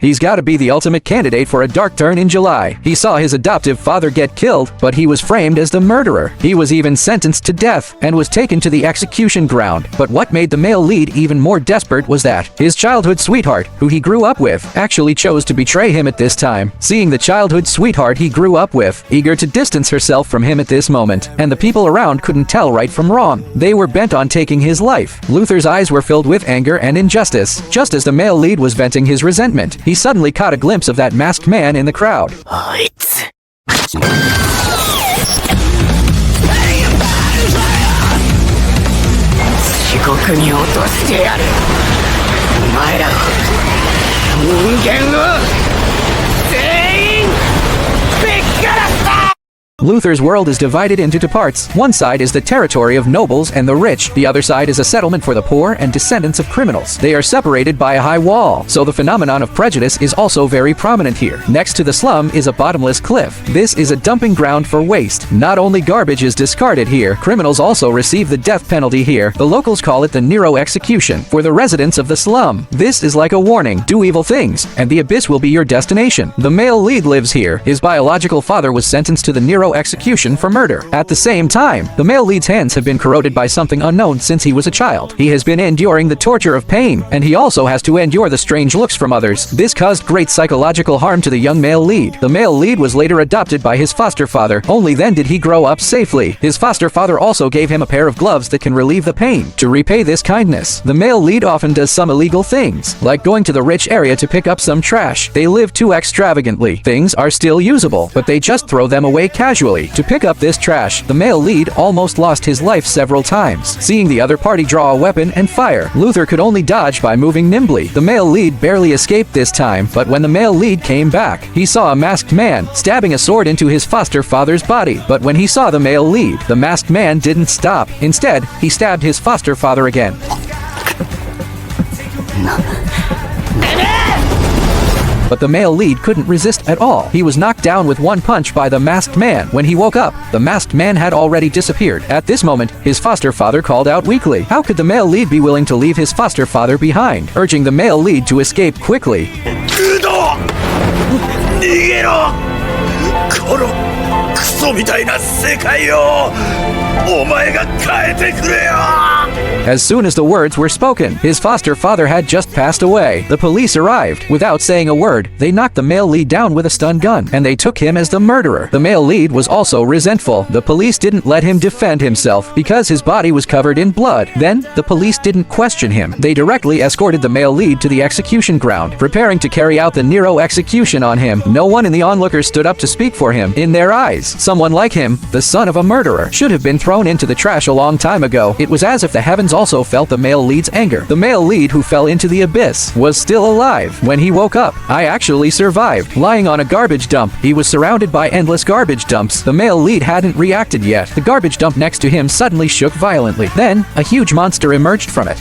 He's gotta be the ultimate candidate for a dark turn in July. He saw his adoptive father get killed, but he was framed as the murderer. He was even sentenced to death and was taken to the execution ground. But what made the male lead even more desperate was that his childhood sweetheart, who he grew up with, actually chose to betray him at this time. Seeing the childhood sweetheart he grew up with, eager to distance herself from him at this moment, and the people around couldn't tell right from wrong. They were bent on taking his life. Luther's eyes were filled with anger and injustice. Just as the male lead was venting his resentment, he suddenly caught a glimpse of that masked man in the crowd. Luther's world is divided into two parts. One side is the territory of nobles and the rich. The other side is a settlement for the poor and descendants of criminals. They are separated by a high wall, so the phenomenon of prejudice is also very prominent here. Next to the slum is a bottomless cliff. This is a dumping ground for waste. Not only garbage is discarded here, criminals also receive the death penalty here. The locals call it the Nero execution. For the residents of the slum, this is like a warning. Do evil things, and the abyss will be your destination. The male lead lives here. His biological father was sentenced to the Nero execution for murder. At the same time, the male lead's hands have been corroded by something unknown since he was a child. He has been enduring the torture of pain, and he also has to endure the strange looks from others. This caused great psychological harm to the young male lead. The male lead was later adopted by his foster father. Only then did he grow up safely. His foster father also gave him a pair of gloves that can relieve the pain. To repay this kindness, the male lead often does some illegal things, like going to the rich area to pick up some trash. They live too extravagantly. Things are still usable, but they just throw them away casually. To pick up this trash, the male lead almost lost his life several times. Seeing the other party draw a weapon and fire, Luther could only dodge by moving nimbly. The male lead barely escaped this time, but when the male lead came back, he saw a masked man stabbing a sword into his foster father's body. But when he saw the male lead, the masked man didn't stop. Instead, he stabbed his foster father again. But the male lead couldn't resist at all. He was knocked down with one punch by the masked man. When he woke up, the masked man had already disappeared. At this moment, his foster father called out weakly. How could the male lead be willing to leave his foster father behind, urging the male lead to escape quickly? As soon as the words were spoken, his foster father had just passed away. The police arrived. Without saying a word, they knocked the male lead down with a stun gun, and they took him as the murderer. The male lead was also resentful. The police didn't let him defend himself because his body was covered in blood. Then, the police didn't question him. They directly escorted the male lead to the execution ground, preparing to carry out the Nero execution on him. No one in the onlookers stood up to speak for him. In their eyes, someone like him, the son of a murderer, should have been thrown into the trash a long time ago. It was as if the heavens also felt the male lead's anger. The male lead who fell into the abyss was still alive. When he woke up, I actually survived. Lying on a garbage dump, he was surrounded by endless garbage dumps. The male lead hadn't reacted yet. The garbage dump next to him suddenly shook violently. Then, a huge monster emerged from it.